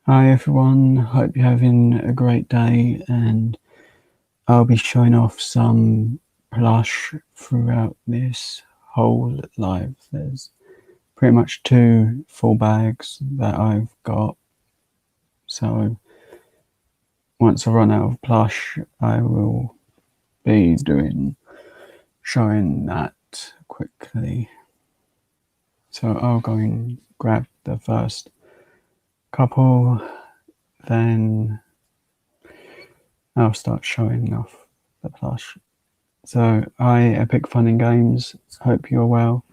Hi everyone, hope you're having a great day, and I'll be showing off some plush throughout this whole live. There's pretty much 2 full bags that I've got, so once I run out of plush I will be showing that quickly. So I'll go and grab the first couple, then I'll start showing off the plush. So, hi, Epic Fun and Games. Hope you're well.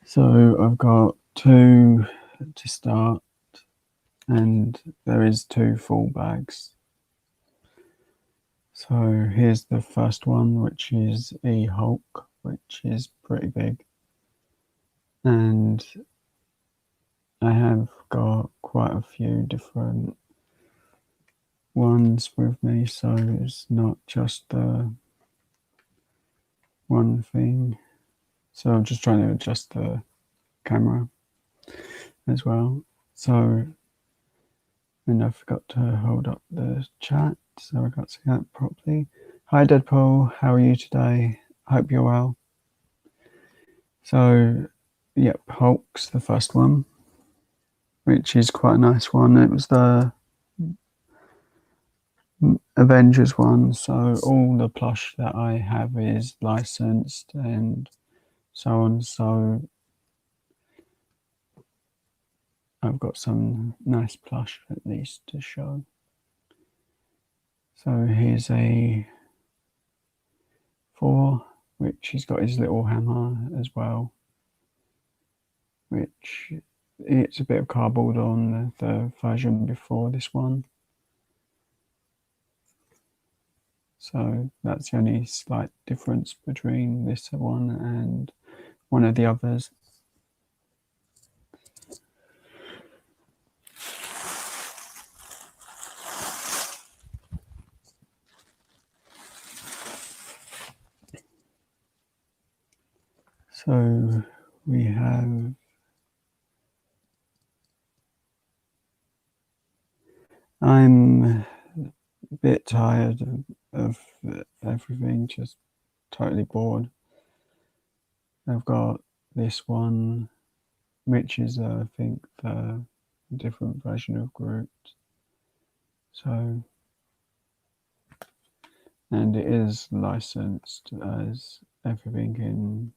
So, I've got 2 to start, and there is 2 full bags. So, here's the first one, which is a Hulk, which is pretty big. And I have got quite a few different ones with me, so it's not just the one thing. So I'm just trying to adjust the camera as well. So, and I forgot to hold up the chat, so I got to see that properly. Hi Deadpool, how are you today? Hope you're well. So, yep, Hulk's the first one, which is quite a nice one. It was the Avengers one, so all the plush that I have is licensed and so on, so I've got some nice plush at least to show. So here's a 4, which he's got his little hammer as well, which it's a bit of cardboard on the version before this one. So that's the only slight difference between this one and one of the others. So we have I'm a bit tired of everything, just totally bored. I've got this one, which is I think the different version of Groot. So, and it is licensed as everything in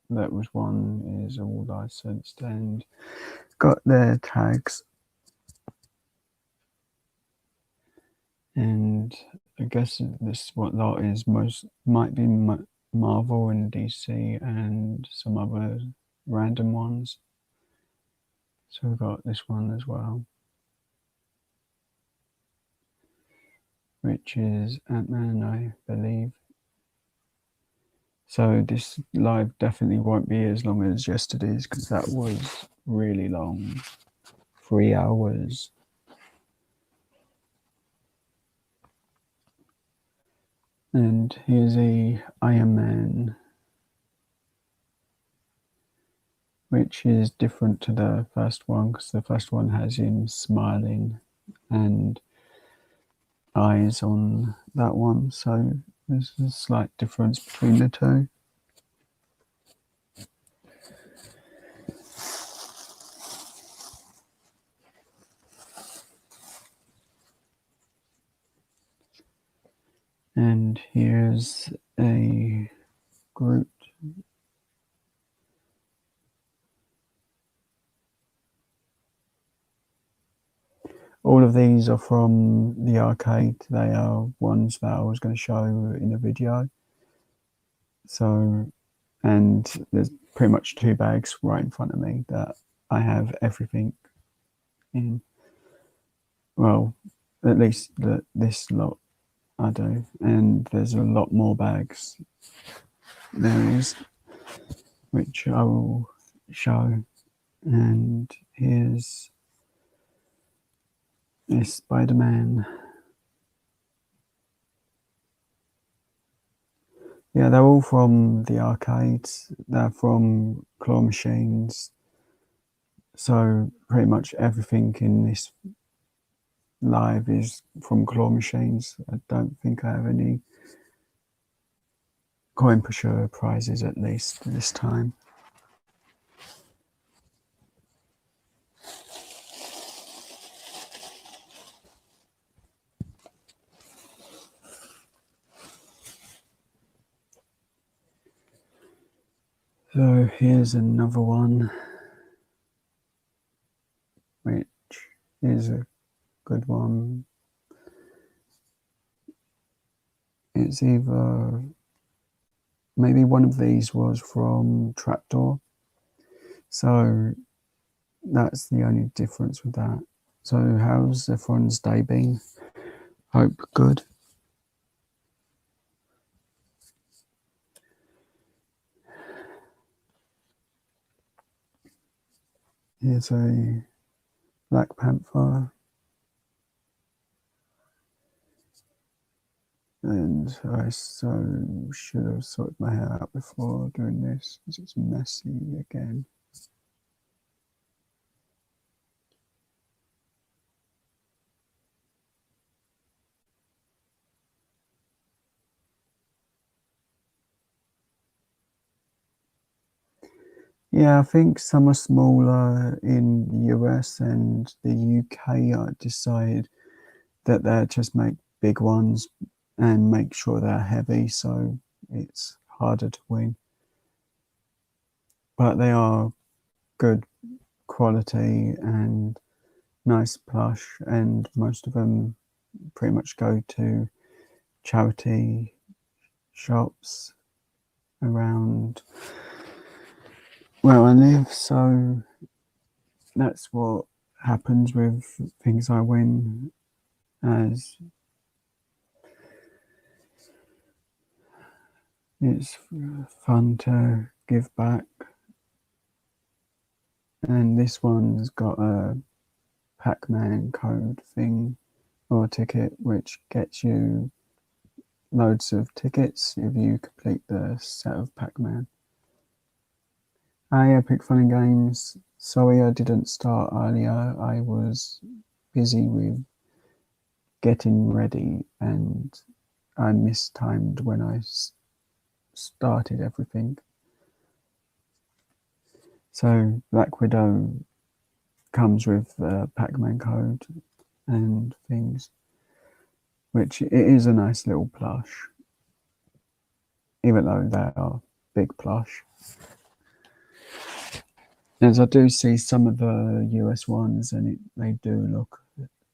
that was one is all licensed and got their tags. And I guess this what lot is might be Marvel and DC and some other random ones. So we've got this one as well, which is Ant-Man, I believe. So this live definitely won't be as long as yesterday's, because that was really long, 3 hours. And here's a Iron Man, which is different to the first one, because the first one has him smiling and eyes on that one, so there's a slight difference between the 2. And here's a Groot. All of these are from the arcade. They are ones that I was going to show in a video. So, and there's pretty much 2 bags right in front of me that I have everything in. Well, at least this lot I do. And there's a lot more bags. There is, which I will show. And here's this Spider-Man. Yeah, they're all from the arcades. They're from claw machines. So pretty much everything in this live is from claw machines. I don't think I have any coin pusher prizes, at least this time. So here's another one, which is a good one. It's either, maybe one of these was from Trapdoor. So that's the only difference with that. So how's everyone's day been? Hope good. Here's a Black Panther. And I so should have sorted my hair out before doing this because it's messy again. Yeah, I think some are smaller in the US and the UK. I decided that they just make big ones and make sure they're heavy, so it's harder to win. But they are good quality and nice plush, and most of them pretty much go to charity shops around where I live. So that's what happens with things I win, as it's fun to give back. And this one's got a Pac-Man code thing or ticket, which gets you loads of tickets if you complete the set of Pac-Man. Hi, Epic Fun and Games. Sorry I didn't start earlier. I was busy with getting ready and I mistimed when I started everything. So Black Widow comes with a Pac-Man code and things, which it is a nice little plush, even though they are big plush. As I do see some of the US ones, and they do look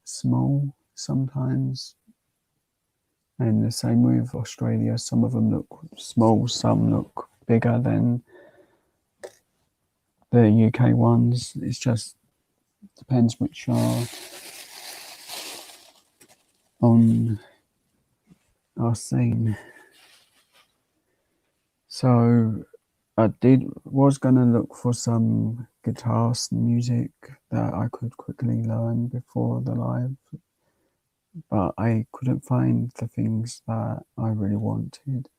small sometimes. And the same with Australia. Some of them look small, some look bigger than the UK ones. It's just depends which are on our scene. So I was gonna look for some guitar music that I could quickly learn before the live, but I couldn't find the things that I really wanted.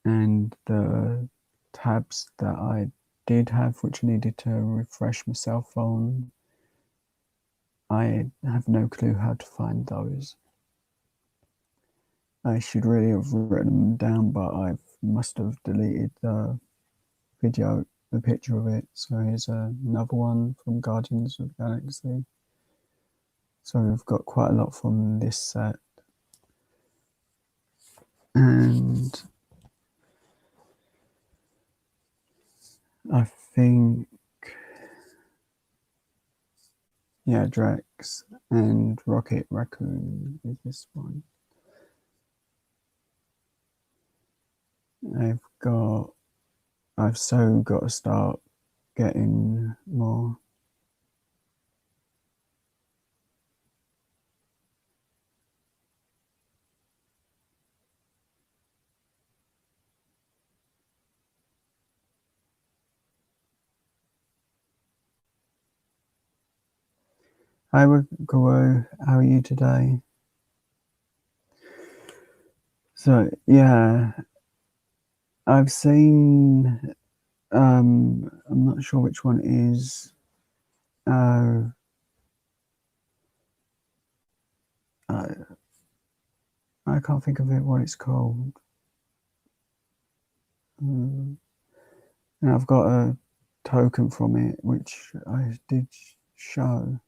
And the tabs that I did have, which I needed to refresh myself on, I have no clue how to find those. I should really have written them down, but I must have deleted the video, the picture of it. So here's another one from Guardians of the Galaxy. So we've got quite a lot from this set. And I think, yeah, Drax and Rocket Raccoon is this one. I've so got to start getting more. Hi, Guru, how are you today? So, yeah, I've seen. I'm not sure which one it is. Uh, I can't think of it. What it's called. And I've got a token from it, which I did show.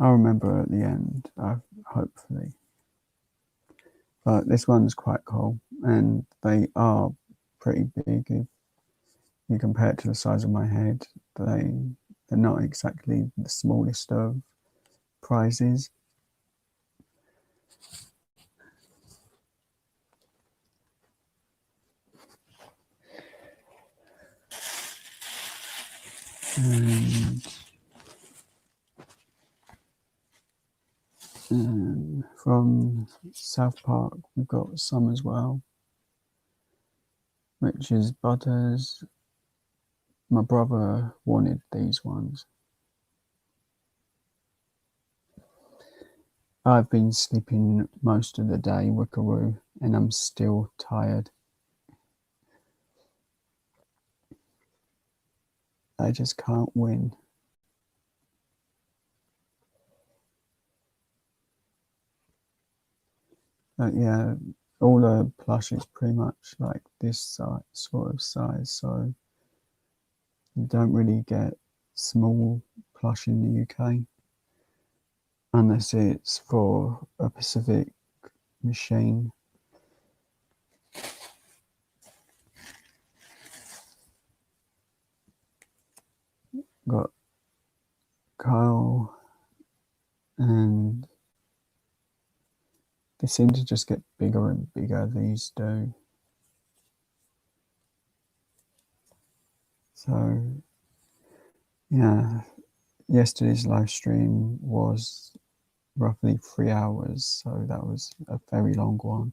I'll remember at the end, hopefully. But this one's quite cool, and they are pretty big. If you compare it to the size of my head, they're not exactly the smallest of prizes. And from South Park, we've got some as well, which is Butters. My brother wanted these ones. I've been sleeping most of the day, Wickaroo, and I'm still tired. I just can't win. But yeah, all the plush is pretty much like this sort of size, so you don't really get small plush in the UK unless it's for a Pacific machine. Got Kyle, and they seem to just get bigger and bigger, these do. So yeah, yesterday's live stream was roughly 3 hours, so that was a very long one.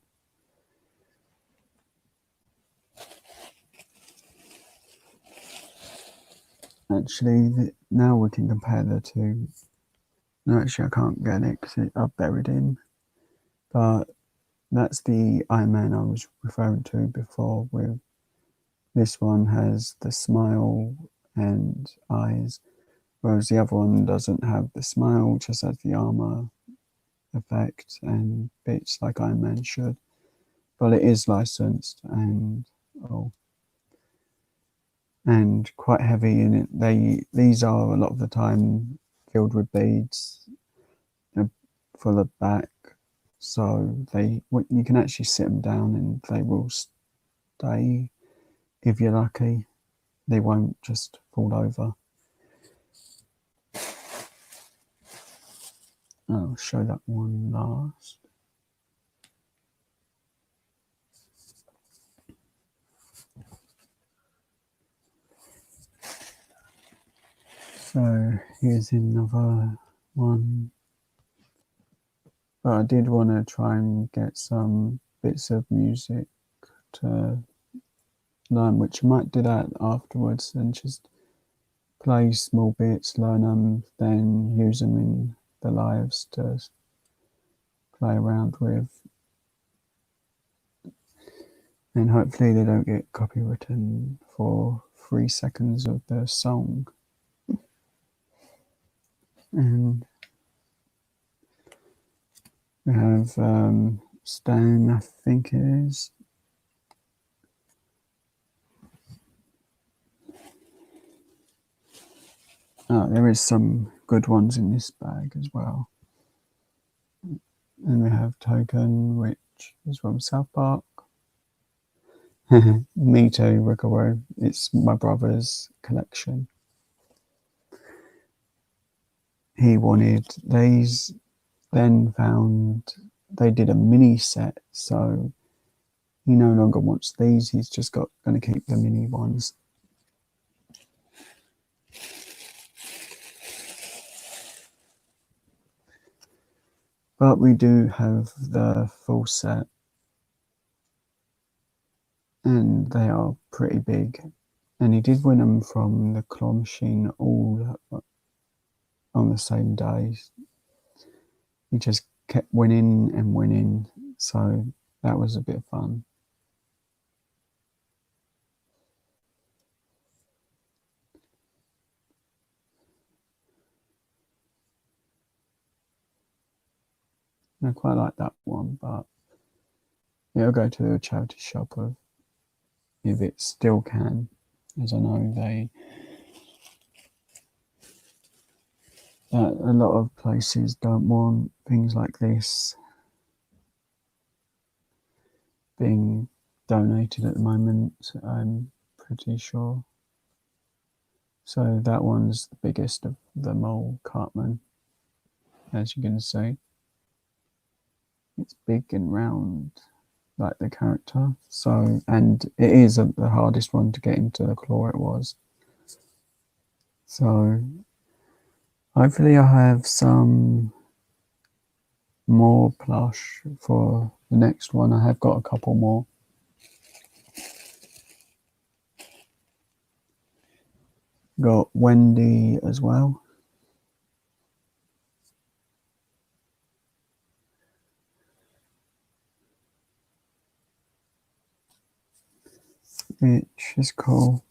Actually, now we can compare the two. No, actually, I can't get it because I've buried him. But that's the Iron Man I was referring to before. With this one has the smile and eyes, whereas the other one doesn't have the smile, just has the armor effect and bits like Iron Man should. But it is licensed and and quite heavy in it. These are a lot of the time filled with beads for the back, so you can actually sit them down and they will stay if you're lucky. They won't just fall over. I'll show that one last. So here's another one. But I did want to try and get some bits of music to learn, which I might do that afterwards and just play small bits, learn them, then use them in the lives to play around with. And hopefully they don't get copywritten for 3 seconds of the song. And we have Stan, I think it is. Oh, there is some good ones in this bag as well. And we have Token, which is from South Park. Me too, Wickaroo. It's my brother's collection. He wanted these, then found they did a mini set, so he no longer wants these. He's just going to keep the mini ones. But we do have the full set, and they are pretty big. And he did win them from the claw machine all on the same day. He just kept winning and winning. So that was a bit of fun. I quite like that one, but yeah, I'll go to a charity shop if it still can, as I know a lot of places don't want things like this being donated at the moment, I'm pretty sure. So that one's the biggest of them all, Cartman, as you can see. It's big and round, like the character. So, and it is the hardest one to get into the claw, it was. So, hopefully I have some more plush for the next one. I have got a couple more. Got Wendy as well. Which is cool.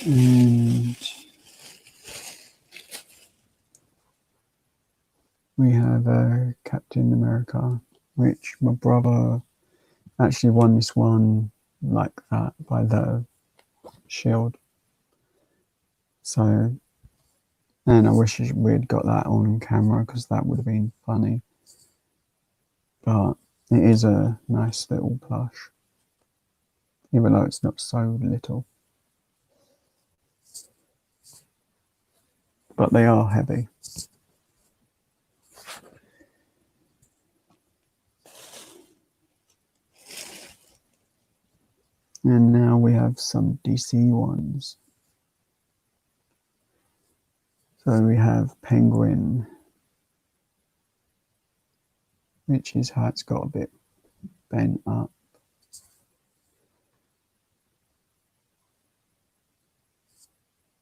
And we have Captain America, which my brother actually won this one like that by the shield. So, and I wish we'd got that on camera because that would have been funny. But it is a nice little plush, even though it's not so little. But they are heavy. And now we have some DC ones. So we have Penguin, which his hat's got a bit bent up.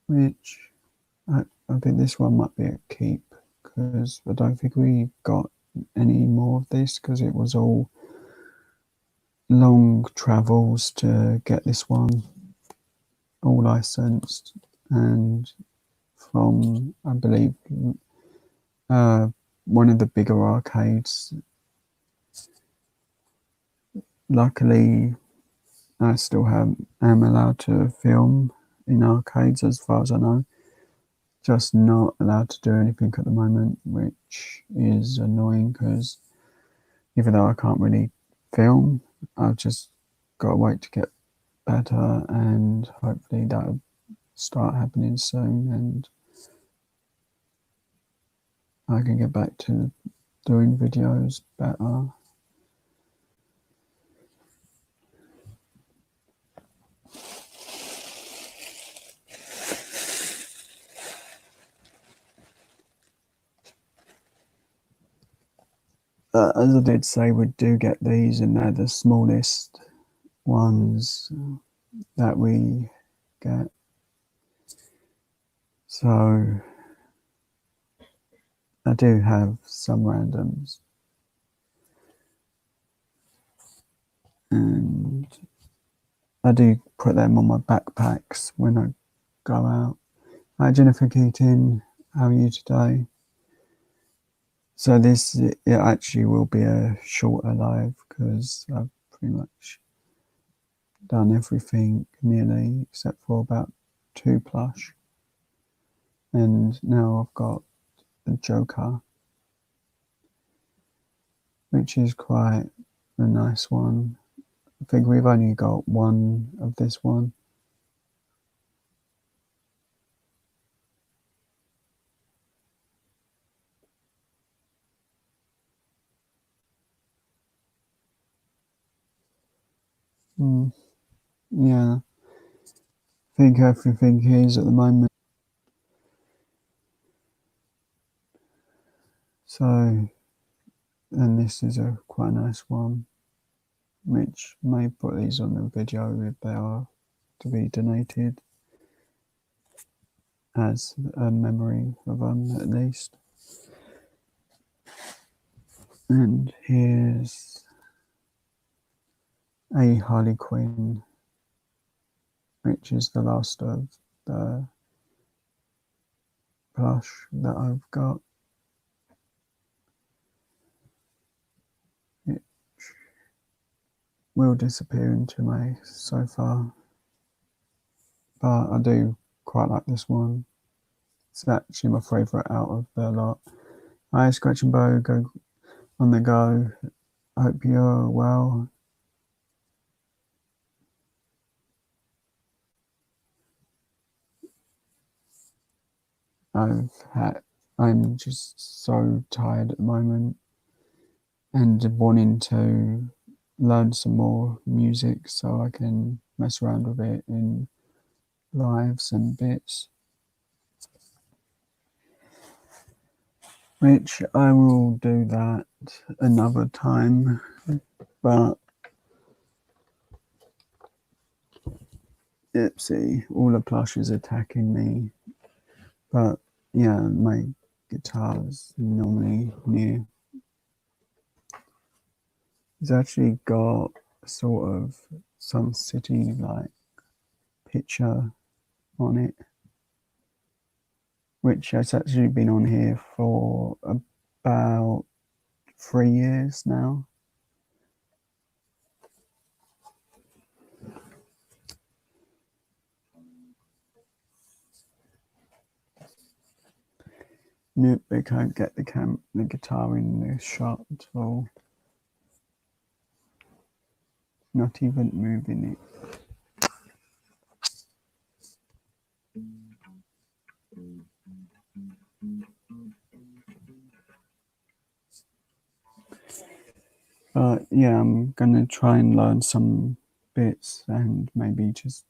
Which I think this one might be a keep because I don't think we got any more of this because it was all long travels to get this one all licensed and from, I believe, one of the bigger arcades. Luckily, I still am allowed to film in arcades as far as I know. Just not allowed to do anything at the moment, which is annoying because even though I can't really film, I've just got to wait to get better and hopefully that'll start happening soon and I can get back to doing videos better. As I did say, we do get these and they're the smallest ones that we get. So I do have some randoms. And I do put them on my backpacks when I go out. Hi Jennifer Keating, how are you today? So this, it actually will be a shorter live because I've pretty much done everything nearly except for about 2 plush. And now I've got the Joker, which is quite a nice one. I think we've only got one of this one. Yeah, I think everything is at the moment. So, and this is a quite nice one, which may put these on the video if they are to be donated as a memory of them at least. And here's a Harley Quinn, which is the last of the plush that I've got. It will disappear into my sofa, but I do quite like this one. It's actually my favourite out of the lot. Hi, Scratch and Bow, go on the go. Hope you're well. I'm just so tired at the moment and wanting to learn some more music so I can mess around with it in lives and bits, which I will do that another time. But oopsie, all the plush is attacking me. But yeah, my guitar is normally near. It's actually got sort of some city like picture on it, which has actually been on here for about 3 years now. Nope, they can't get the guitar in the shot at all. Not even moving it. But yeah, I'm gonna try and learn some bits and maybe just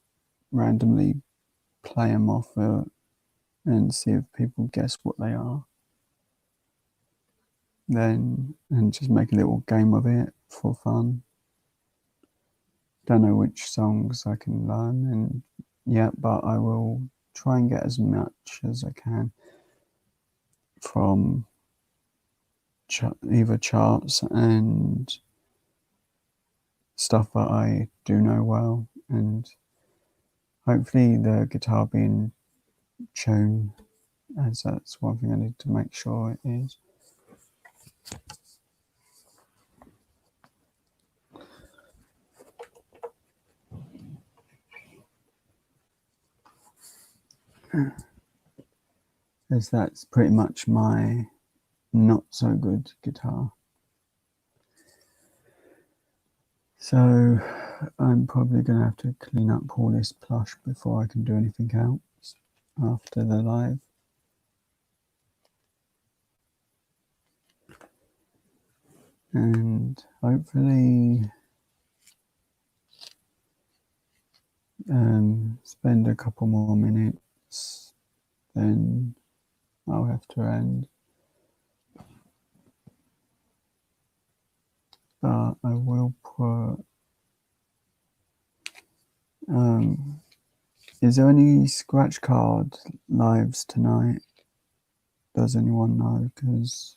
randomly play them off and see if people guess what they are. Then and just make a little game of it for fun. Don't know which songs I can learn and yeah, but I will try and get as much as I can from either charts and stuff that I do know well, and hopefully the guitar being tuned, as that's one thing I need to make sure it is. As that's pretty much my not so good guitar. So I'm probably going to have to clean up all this plush before I can do anything else after the live. And hopefully spend a couple more minutes, then I'll have to end. But I will put is there any scratch card lives tonight? Does anyone know? Because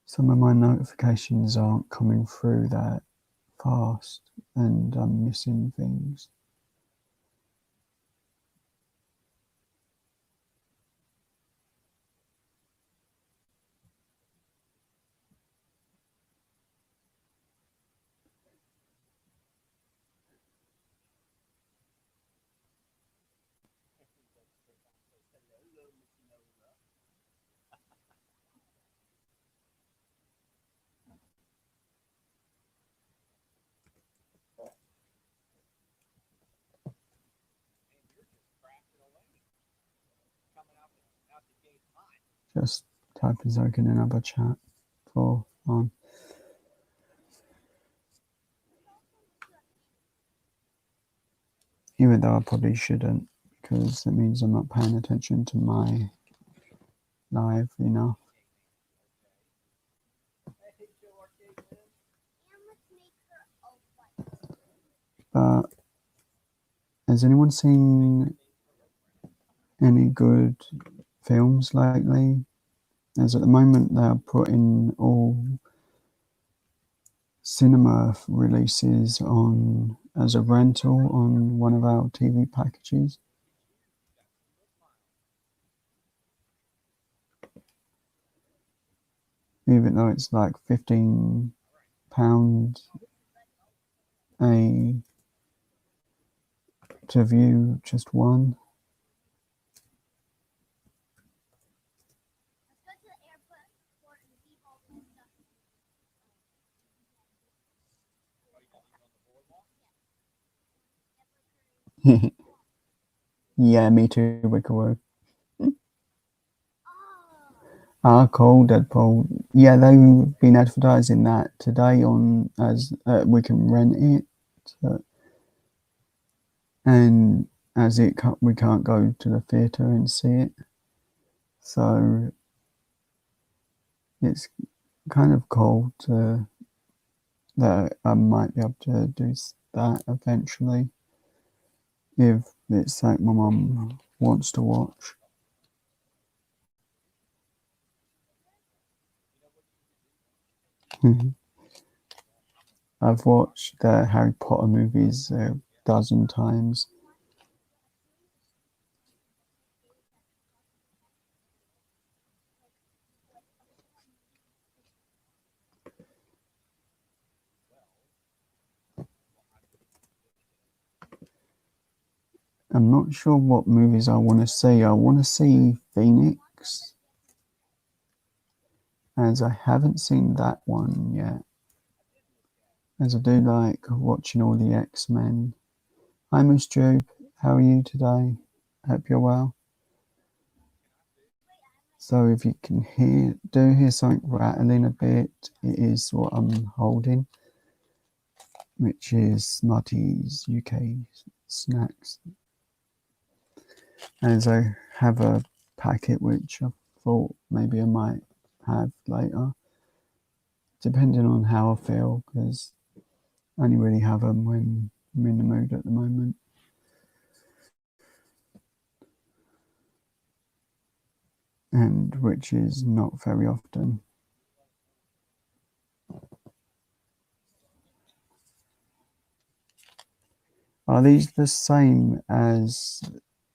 some of my notifications aren't coming through that fast and I'm missing things. Just typing Zoke in another chat for fun. Even though I probably shouldn't, because it means I'm not paying attention to my live enough. But has anyone seen any good films lately? as at the moment they're putting all cinema releases on as a rental on one of our TV packages. Even though it's like £15 to view just one. Yeah, me too, Wickerwood. Cool, Deadpool. Yeah, they've been advertising that today on as we can rent it, and as we can't go to the theatre and see it, so it's kind of cool that I might be able to do that eventually if it's something my mum wants to watch. I've watched the Harry Potter movies a dozen times. I'm not sure what movies I want to see. I want to see Phoenix, as I haven't seen that one yet. As I do like watching all the X-Men. Hi, Miss Jupe. How are you today? Hope you're well. So if you can hear something rattling a bit, it is what I'm holding, which is Smarties UK snacks. As I have a packet which I thought maybe I might have later, depending on how I feel, because I only really have them when I'm in the mood at the moment. And which is not very often. Are these the same as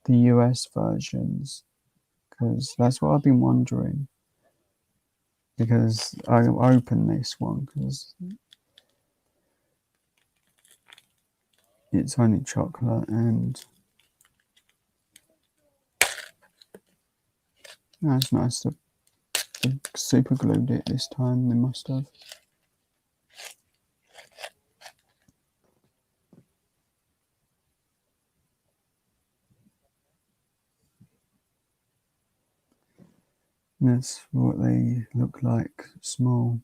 the US versions? Because that's what I've been wondering. Because I opened this one because it's only chocolate, and that's nice. They super glued it this time. They must have. That's what they look like, small.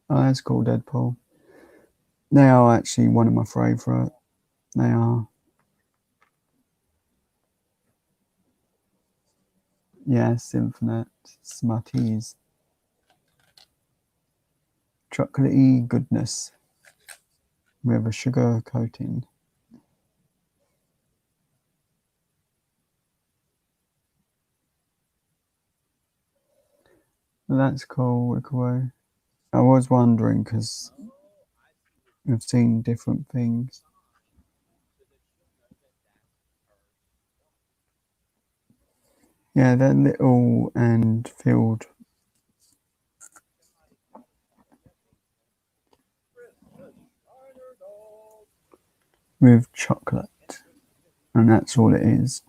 Oh, that's cool, Deadpool. They are actually one of my favourite. They are. Yes, Infinite Smarties. Chocolatey goodness with a sugar coating. That's cool, Wickerway. I was wondering because we've seen different things. Yeah, they're little and filled with chocolate, and that's all it is.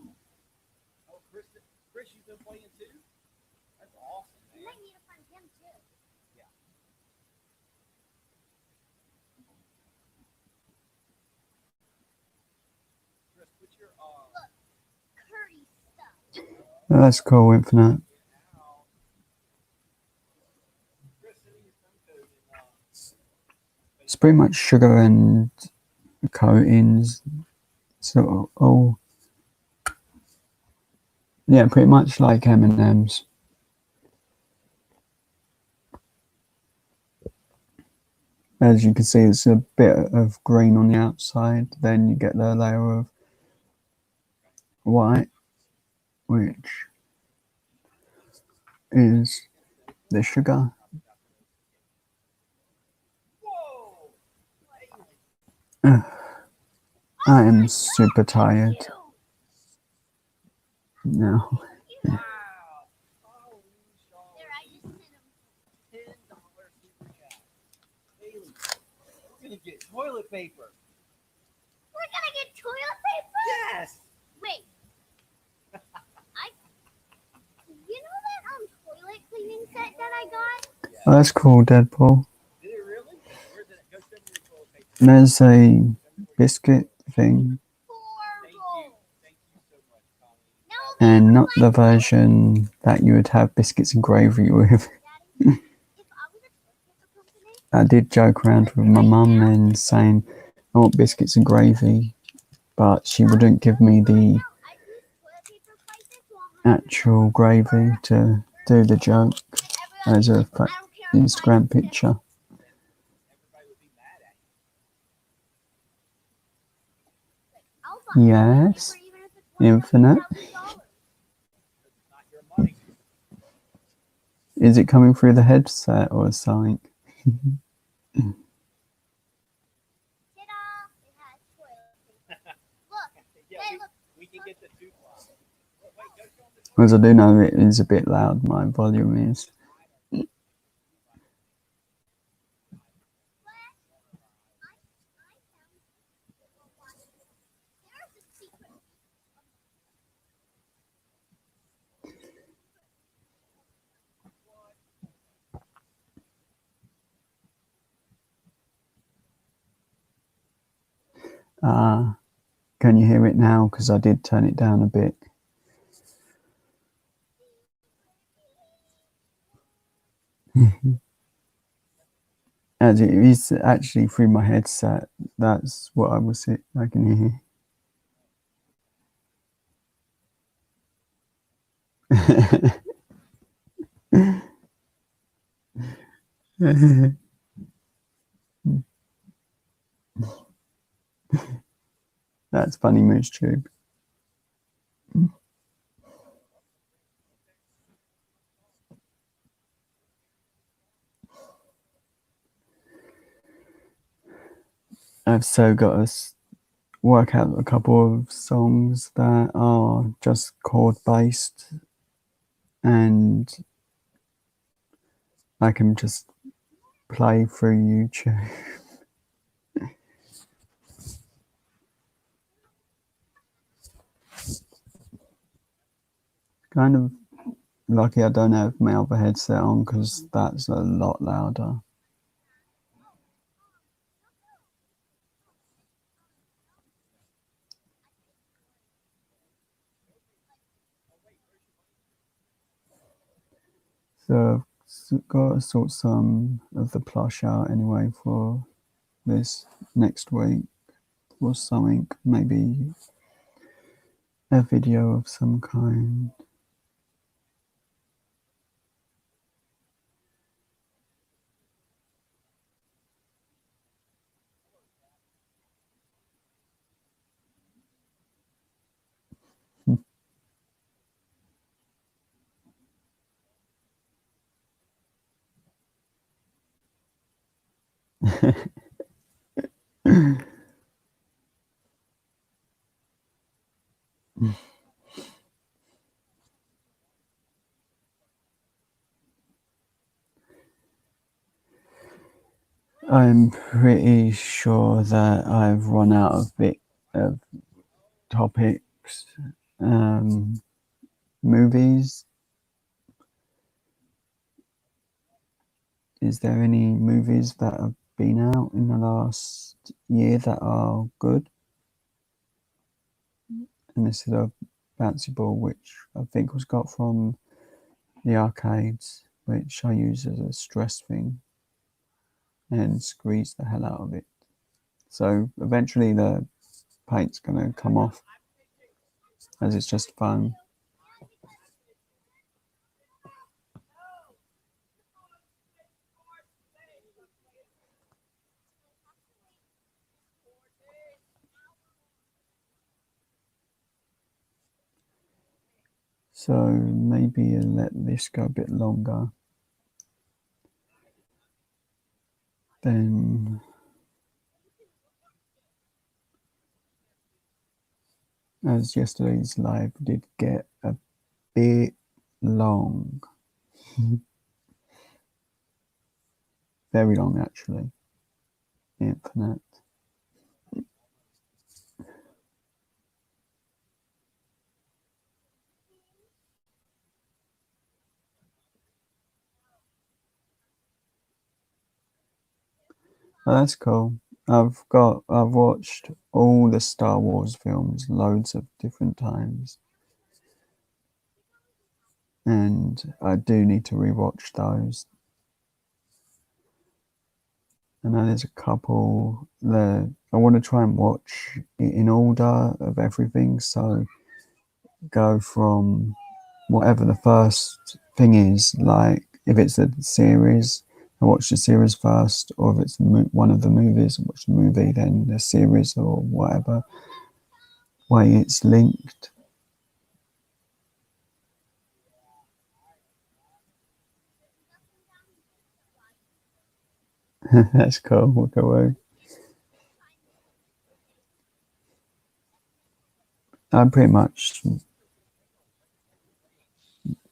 That's cool, Infinite. It's pretty much sugar and coatings. So, yeah, pretty much like M&Ms. as you can see, it's a bit of green on the outside. Then you get the layer of white, which is the sugar. I am super tired now. Get toilet paper. We're gonna get toilet paper? Yes. Wait. You know that toilet cleaning set that I got? Oh, that's cool, Deadpool. Did it really? Where's it? Go show me your toilet paper. There's a biscuit thing, Horrible. Thank you so much, Colleen. Now and not the version that you would have biscuits and gravy with. Daddy, if I was a toilet paper company, I did joke around with my mum and saying I want biscuits and gravy, but she wouldn't give me the I'd use toilet paper prices while actual gravy to do the joke as a Instagram picture. Everybody would be mad at I'll buy toilet Yes, paper even if it's $1,000. Infinite. you. It's not your money. Is it coming through the headset or something? Ta-da! It has toilet paper. Look. Yeah, Hey, look. we can get the 2 ply. Wait, go show them the Because I do know it is a bit loud, my volume is. There's a secret. Can you hear it now? Because I did turn it down a bit. As it is actually through my headset, that's what I can hear. That's funny, Moose Tube. I've so got to work out a couple of songs that are just chord based, and I can just play through YouTube. Kind of lucky I don't have my other headset on because that's a lot louder. So I've got to sort some of the plush out anyway for this next week or something, maybe a video of some kind. I'm pretty sure that I've run out of topics. Movies. Is there any movies that have been out in the last year that are good? And this is a bouncy ball, which I think was got from the arcades, which I use as a stress thing and squeeze the hell out of it. So eventually the paint's going to come off as it's just fun. So maybe let this go a bit longer. Then as yesterday's live did get a bit long. Very long actually. Infinite. Oh, that's cool. I've watched all the Star Wars films loads of different times. And I do need to rewatch those. I know there's a couple that I want to try and watch in order of everything. So go from whatever the first thing is, like if it's a series, I watch the series first, or if it's one of the movies, I watch the movie, then the series, or whatever way it's linked. That's cool. Walk away. I'm pretty much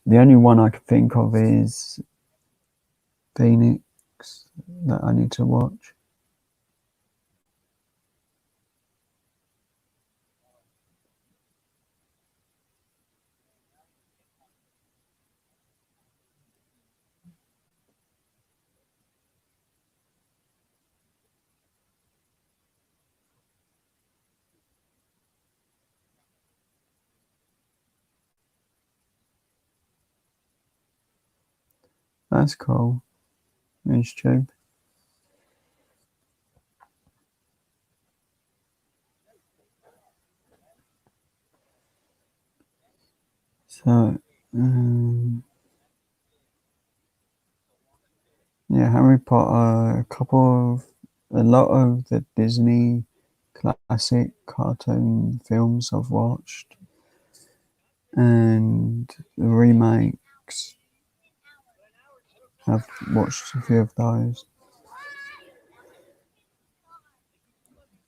the only one I can think of is Phoenix that I need to watch. That's cool. YouTube. So, yeah, Harry Potter, a lot of the Disney classic cartoon films I've watched, and the remakes. I've watched a few of those,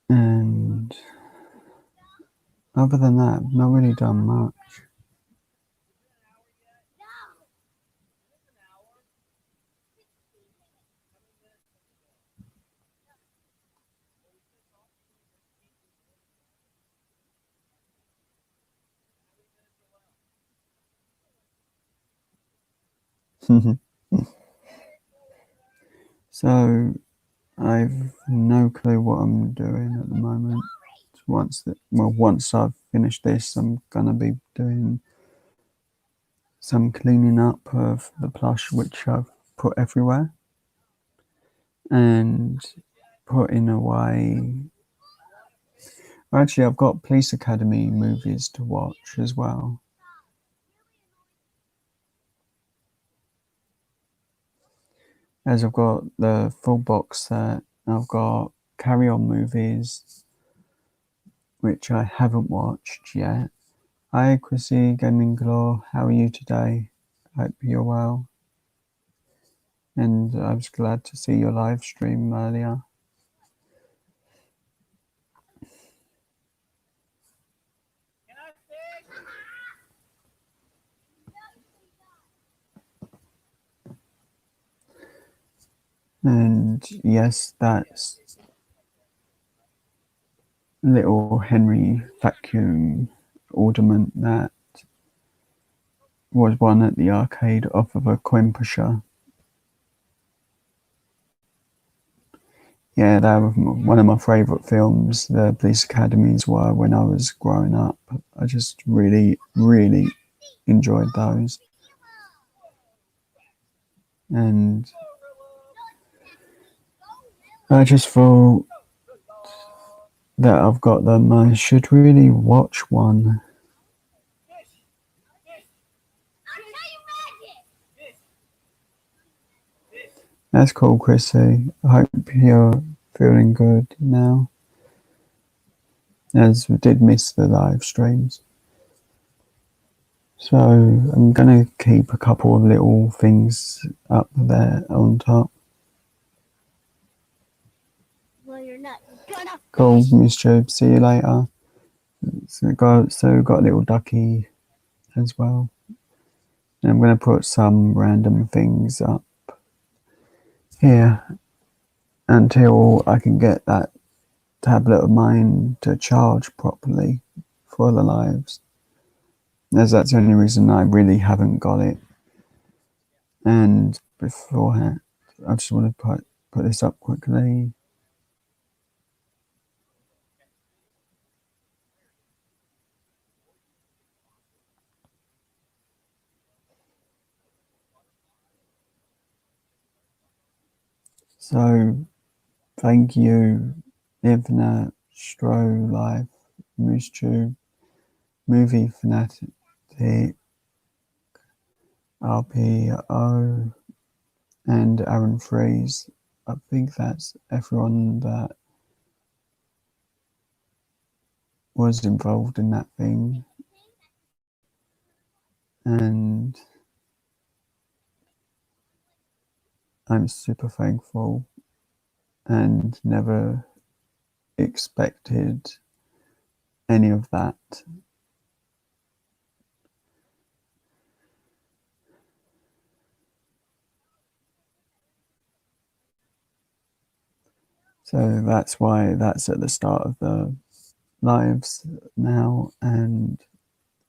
and other than that, I've not really done much. So I've no clue what I'm doing at the moment. Once I've finished this, I'm gonna be doing some cleaning up of the plush which I've put everywhere, and putting away. Actually, I've got Police Academy movies to watch as well. As I've got the full box set, I've got Carry On movies, which I haven't watched yet. Hi, Chrissy, Gaming Glow. How are you today? Hope you're well. And I was glad to see your live stream earlier. And yes, that's little Henry vacuum ornament that was won at the arcade off of a coin pusher. Yeah, that was one of my favourite films. The Police Academies were when I was growing up. I just really, really enjoyed those. And I just thought that I've got them. I should really watch one. That's cool, Chrissy. I hope you're feeling good now. As we did miss the live streams. So I'm going to keep a couple of little things up there on top. Well, you're not gonna. Cool, Miss Tube. See you later. So we've got a little ducky as well. And I'm going to put some random things up here until I can get that tablet of mine to charge properly for the lives. As that's the only reason I really haven't got it. And beforehand, I just want to put this up quickly. So, thank you, Infinite, Stro Life, MooseTube, Movie Fanatic, RPO, and Aaron Freeze. I think that's everyone that was involved in that thing. And I'm super thankful and never expected any of that. So that's why that's at the start of the lives now, and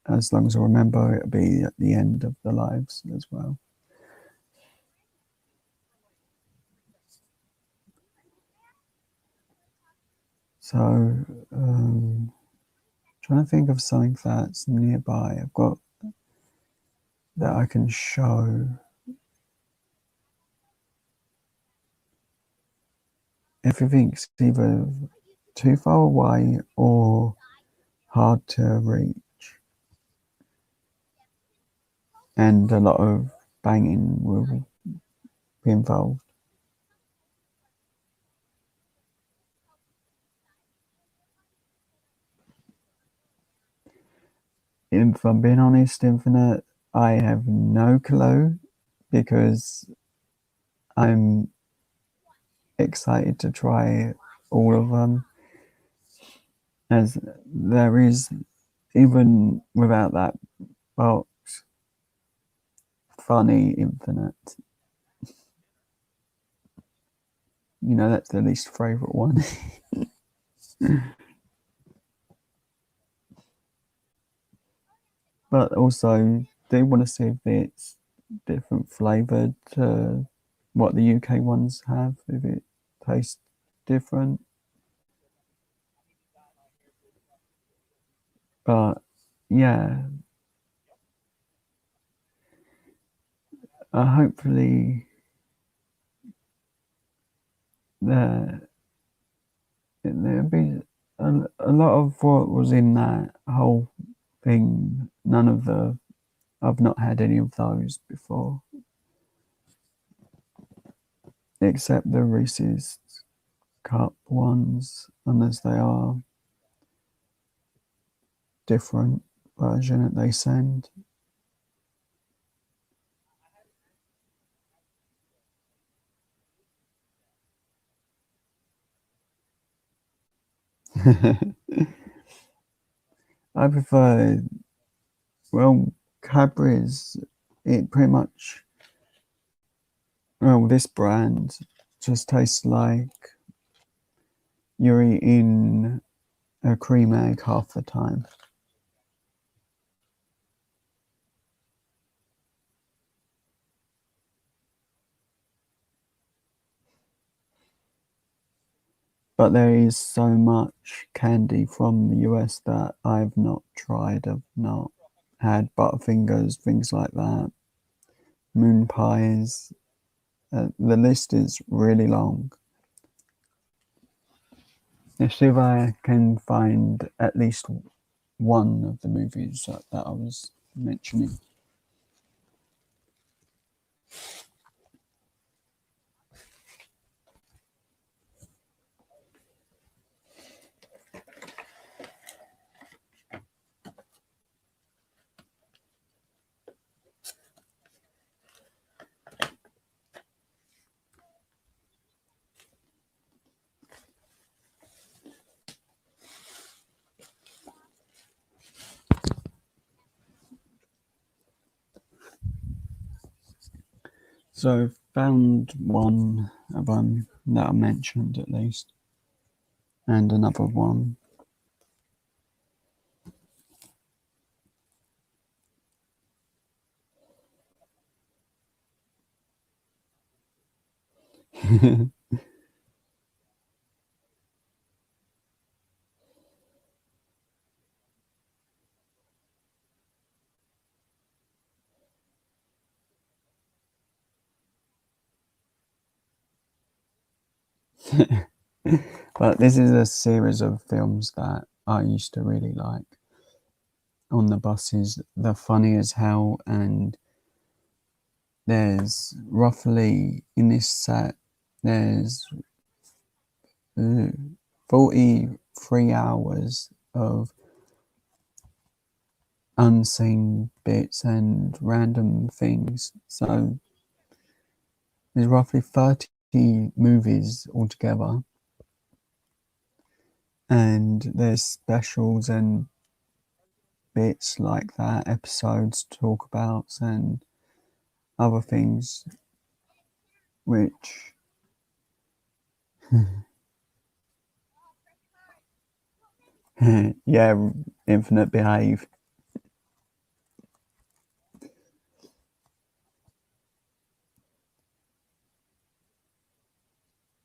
as long as I remember, it'll be at the end of the lives as well. So, trying to think of something that's nearby. I've got that I can show. Everything's either too far away or hard to reach, and a lot of banging will be involved. If I'm being honest, Infinite, I have no clue because I'm excited to try all of them, as there is, even without that box, Funny Infinite. You know, that's the least favourite one. But also, do want to see if it's different flavoured to what the UK ones have, if it tastes different. But yeah, hopefully there'll be a lot of what was in that whole thing. I've not had any of those before, except the Reese's Cup ones, unless they are different version that they send. I prefer, well, Cadbury's, it pretty much, well, this brand just tastes like you're eating a cream egg half the time. But there is so much candy from the US that I've not tried. I've not had Butterfingers, things like that, moon pies. The list is really long. Let's see if I can find at least one of the movies that I was mentioning. So found one of them that I mentioned at least, and another one. But this is a series of films that I used to really like. On the buses, they're funny as hell, and there's roughly in this set there's 43 hours of unseen bits and random things. So there's roughly 30 movies altogether, and there's specials and bits like that, episodes to talk about, and other things which yeah, Infinite behave.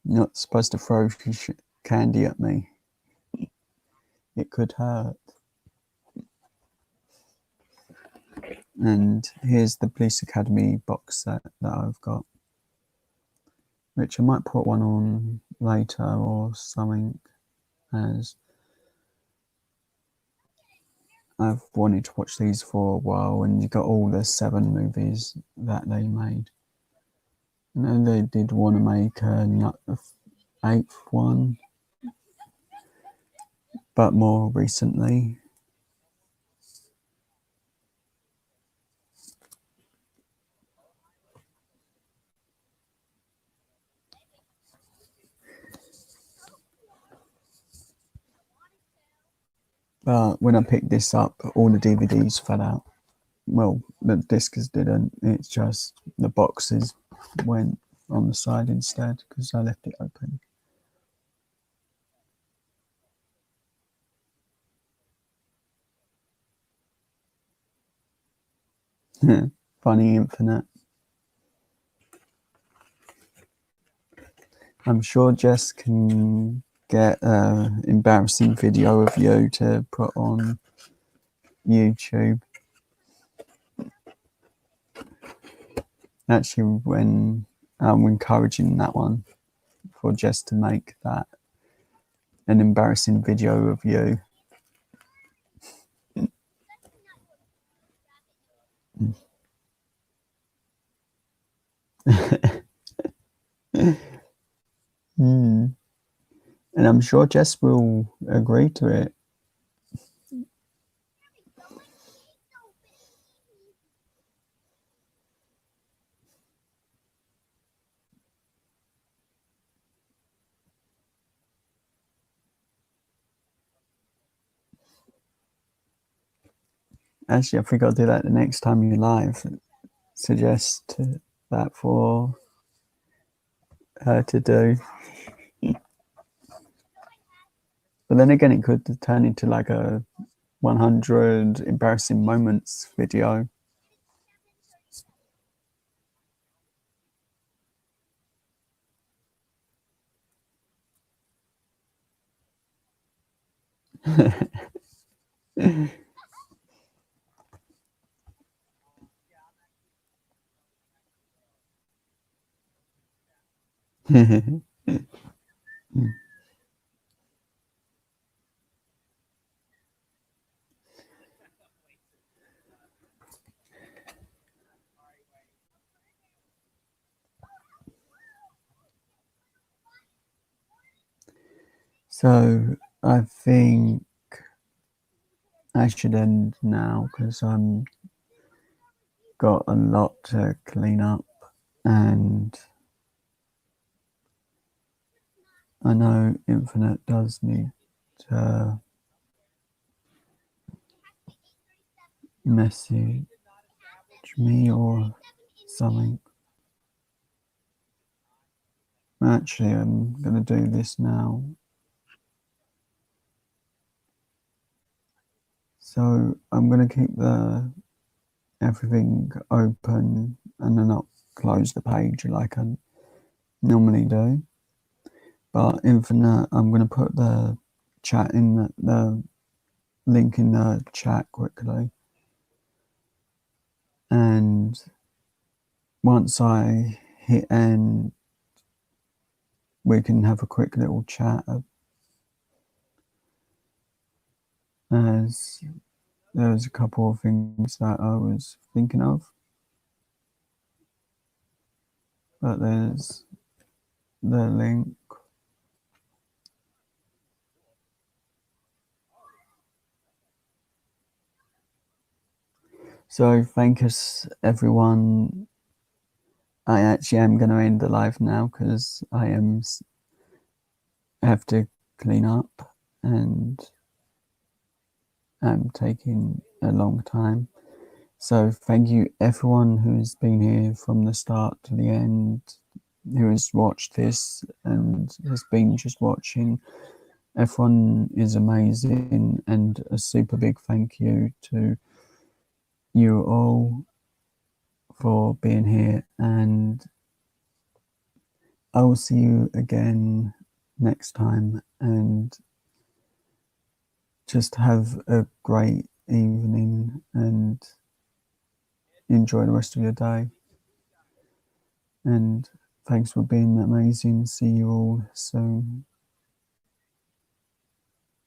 You're not supposed to throw candy at me. It could hurt. And here's the Police Academy box set that I've got, which I might put one on later or something, as I've wanted to watch these for a while, and you got all the 7 movies that they made. I know they did want to make an 8th one, but more recently. But when I picked this up, all the DVDs fell out. Well, the discs didn't. It's just the boxes went on the side instead because I left it open. Funny Infinite. I'm sure Jess can get an embarrassing video of you to put on YouTube. Actually, when I'm encouraging that one for Jess to make that an embarrassing video of you. And I'm sure Jess will agree to it. Actually, I think I'll do that the next time you live. Suggest that for her to do. But then again, it could turn into like a 100 embarrassing moments video. So I think I should end now because I'm got a lot to clean up, and I know Infinite does need to message me or something. Actually, I'm going to do this now. So I'm going to keep everything open and then not close the page like I normally do. But Infinite, I'm going to put the chat in the link in the chat quickly. And once I hit end, we can have a quick little chat as there's a couple of things that I was thinking of. But there's the link. So thank us everyone. I actually am going to end the live now because I have to clean up and I'm taking a long time. So thank you everyone who's been here from the start to the end, who has watched this and has been just watching. Everyone is amazing, and a super big thank you to you all for being here, and I will see you again next time, and just have a great evening and enjoy the rest of your day. And thanks for being amazing. See you all soon.